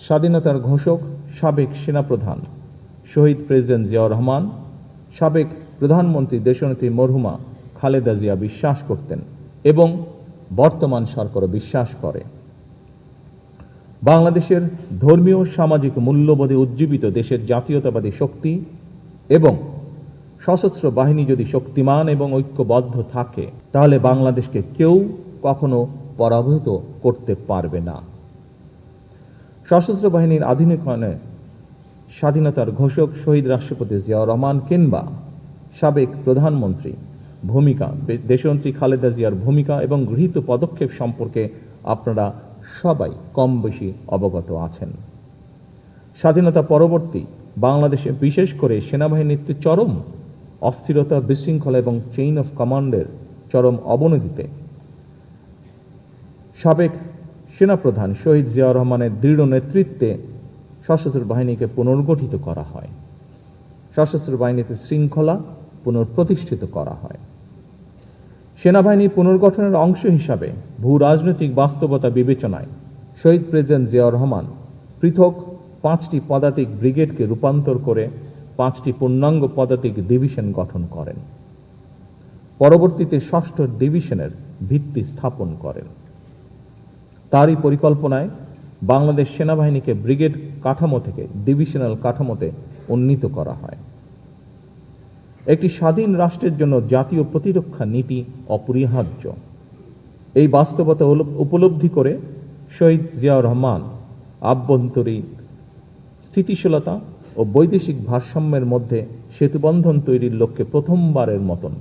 স্বাধীনতার ঘোষক সাবেক সেনাপ্রধান শহীদ প্রেসিডেন্ট জিয়াউর রহমান, সাবেক প্রধানমন্ত্রী দেশনেত্রী মরহুমা খালেদা জিয়া বিশ্বাস করতেন এবং বর্তমান সরকারও বিশ্বাস করে। বাংলাদেশের ধর্মীয় সামাজিক মূল্যবোধে উজ্জীবিত দেশের জাতীয়তাবাদী শক্তি এবং সশস্ত্র বাহিনী যদি শক্তিমান এবং ঐক্যবদ্ধ থাকে, তাহলে বাংলাদেশকে কেউ কখনো পরাভূত করতে পারবে না। সশস্ত্র বাহিনীর আধুনিকায়নে স্বাধীনতার ঘোষক শহীদ রাষ্ট্রপতি জিয়াউর রহমান কিংবা সাবেক প্রধানমন্ত্রী ভূমিকা, দেশনেত্রী খালেদা জিয়ার ভূমিকা এবং গৃহীত পদক্ষেপ সম্পর্কে আপনারা সবাই কম বেশি অবগত আছেন। স্বাধীনতা পরবর্তী বাংলাদেশে বিশেষ করে সেনাবাহিনীতে চরম অস্থিরতা, বিশৃঙ্খলা এবং চেইন অফ কমান্ডের চরম অবনতিতে সাবেক সেনাপ্রধান শহীদ জিয়াউর রহমানের দৃঢ় নেতৃত্বে সশস্ত্র বাহিনীকে পুনর্গঠিত করা হয়। সশস্ত্র বাহিনীতে শৃঙ্খলা পুনঃপ্রতিষ্ঠিত করা হয়। সেনাবাহিনী পুনর্গঠনের অংশ হিসাবে ভূ রাজনৈতিক বাস্তবতা বিবেচনায় শহীদ প্রেসিডেন্ট জিয়াউর রহমান পৃথক 5টি পদাতিক ব্রিগেডকে রূপান্তর করে 5টি পূর্ণাঙ্গ পদাতিক ডিভিশন গঠন করেন। পরবর্তীতে 6ষ্ঠ ডিভিশনের ভিত্তি স্থাপন করেন। তারই পরিকল্পনায় বাংলাদেশ সেনাবাহিনীকে ব্রিগেড কাঠামো থেকে ডিভিশনাল কাঠামোতে উন্নীত করা হয়। একটি স্বাধীন রাষ্ট্রের জন্য জাতীয় প্রতিরক্ষা নীতি অপরিহার্য। এই বাস্তবতা উপলব্ধি করে শহীদ জিয়াউর রহমান আভ্যন্তরীণ স্থিতিশীলতা ও বৈদেশিক ভারসাম্যের মধ্যে সেতুবন্ধন তৈরির লক্ষ্যে প্রথমবারের মতন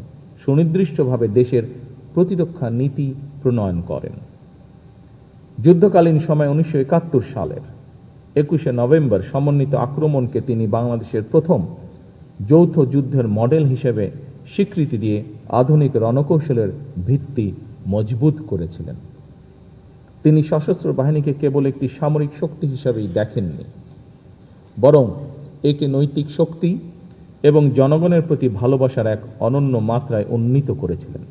সুনির্দিষ্টভাবে দেশের প্রতিরক্ষা নীতি প্রণয়ন করেন। যুদ্ধকালীন সময় 1971 সালের 21শে নভেম্বর সমন্বিত আক্রমণকে তিনি বাংলাদেশের প্রথম যৌথ যুদ্ধের মডেল হিসেবে স্বীকৃতি দিয়ে আধুনিক রণকৌশলের ভিত্তি মজবুত করেছিলেন। তিনি সশস্ত্র বাহিনীকে কেবল একটি সামরিক শক্তি হিসেবেই দেখেননি, বরং একে নৈতিক শক্তি এবং জনগণের প্রতি ভালোবাসার এক অনন্য মাত্রায় উন্নীত করেছিলেন।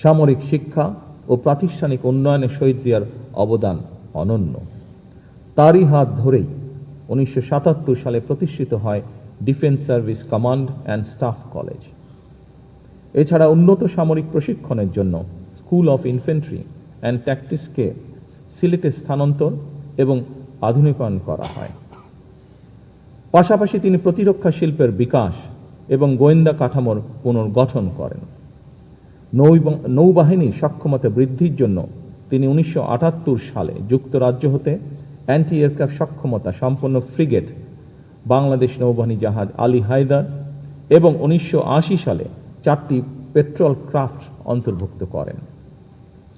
সামরিক শিক্ষা ও প্রাতিষ্ঠানিক উন্নয়নে শহীদ জিয়ার অবদান অনন্য। তারই হাত ধরেই 1977 সালে প্রতিষ্ঠিত হয় defence service command and staff college. এছাড়া উন্নত সামরিক প্রশিক্ষণের জন্য স্কুল অফ ইনফ্যান্ট্রি অ্যান্ড ট্যাকটিক্সকে সিলেটে স্থানান্তর এবং আধুনিকায়ন করা হয়। পাশাপাশি তিনি প্রতিরক্ষা শিল্পের বিকাশ এবং গোয়েন্দা কাঠামোর পুনর্গঠন করেন। নৌবাহিনীর সক্ষমতা বৃদ্ধির জন্য তিনি 1978 সালে যুক্তরাজ্য হতে অ্যান্টি এয়ারক্রাফট সক্ষমতা সম্পন্ন ফ্রিগেট বাংলাদেশ নৌবাহিনী জাহাজ আলী হায়দার এবং 1980 সালে 4টি পেট্রোল ক্রাফট অন্তর্ভুক্ত করেন।